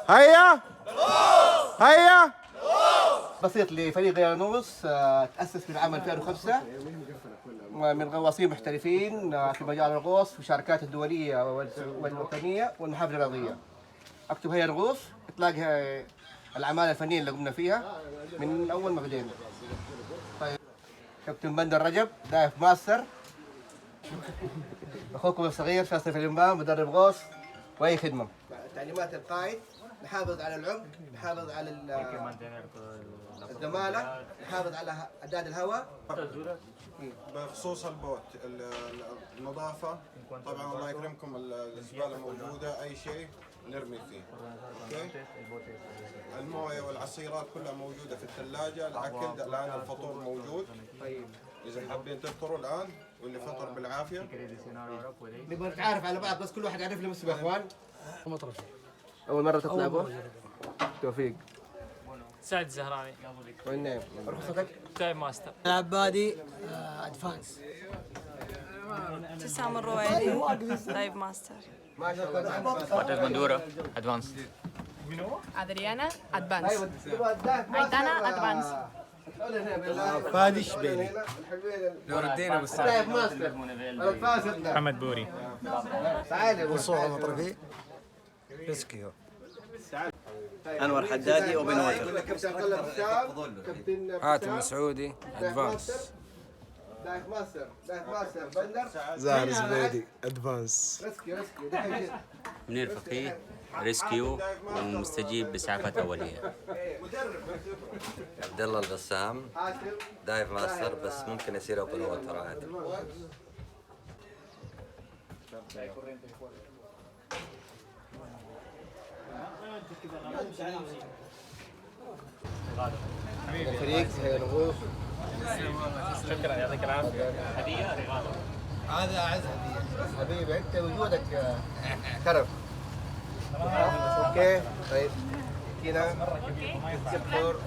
هيا هيا. بسيط لفريق غيانوس، تأسس في العام 2005 من غواصين محترفين في مجال الغوص في الشركات الدولية والوطنية والمحافل الرياضية. اكتب هيا الغوص تلاقي الأعمال الفنية اللي قمنا فيها من أول ما بدينا. طيب كابتن بندر رجب دايف ماستر، أخوكم الصغير فاصل في الإنباء مدرب غوص وأي خدمة. تعليمات القائد: نحافظ على العمق، نحافظ على الزمالة، نحافظ على أعداد الهواء. بخصوص البوت النظافة، طبعا الله يكرمكم الزبالة موجودة، أي شيء نرمي فيه. أوكي؟ الموية والعصيرات كلها موجودة في الثلاجة، الأكل الآن الفطور موجود. طيب إذا حابين تفطروا الآن واللي فطر بالعافية. نبغى نتعرف على بعض بس كل واحد يعرف له اسمه يا إخوان. أول مرة تطلعوا؟ توفيق. سعد الزهراني. والنعم. رخصتك؟ دايف ماستر. العبادي ادفانس. ابتسام الرويدي دايف ماستر. ما شاء الله. معتز مندورة ادفانس. ادريانا ادفانس. عيدانا ادفانس. فادي الشبيلي. نور الدين ابو السعد. دايف ماستر. محمد بوري. تعال وصوغ مطرفي. ريسكيو. انور حدادي وبن وتر. كابتن حاتم مسعودي ادفانس. دايف ماستر بندر. زاهر زبيدي ادفانس. ريسكيو منير فقيه ريسكيو ومستجيب بإسعافات أولية. عبد الله البسام دايف ماستر بس ممكن يصير اوبن ووتر عادي. الفريق الغوص. شكرا يعطيك العافية. هدية رغالة. هذا اعز هديه حبيبي انت وجودك شرف. اوكي طيب هنا دكتور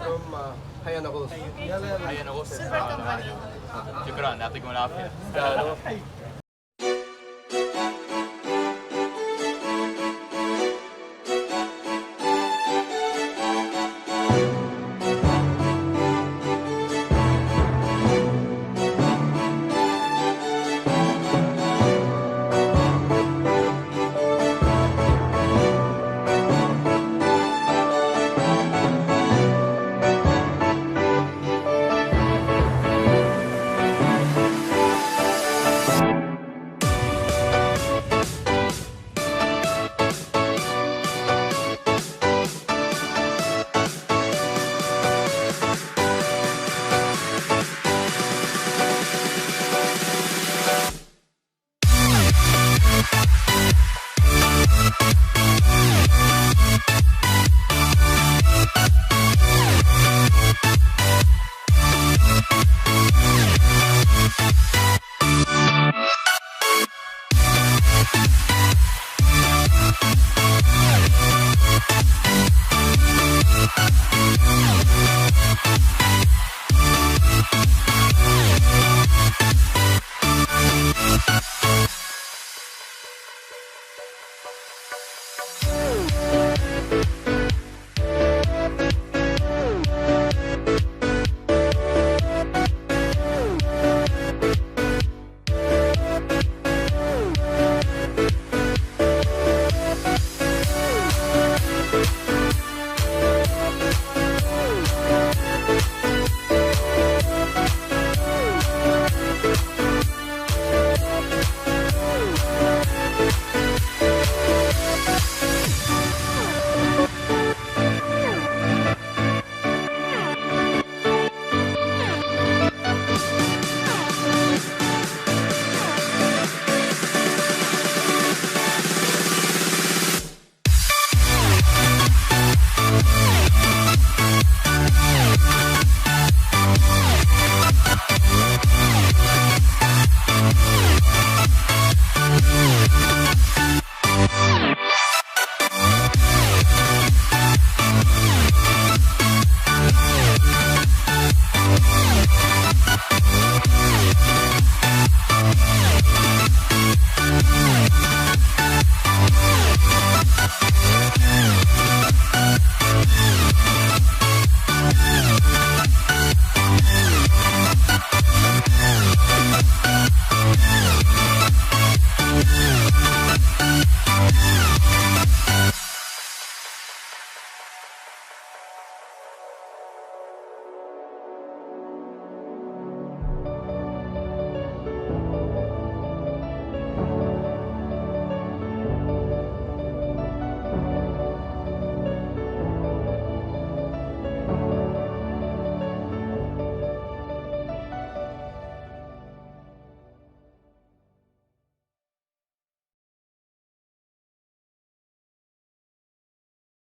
هيا نغوص. هيا نغوص. شكرا يعطيكم العافية.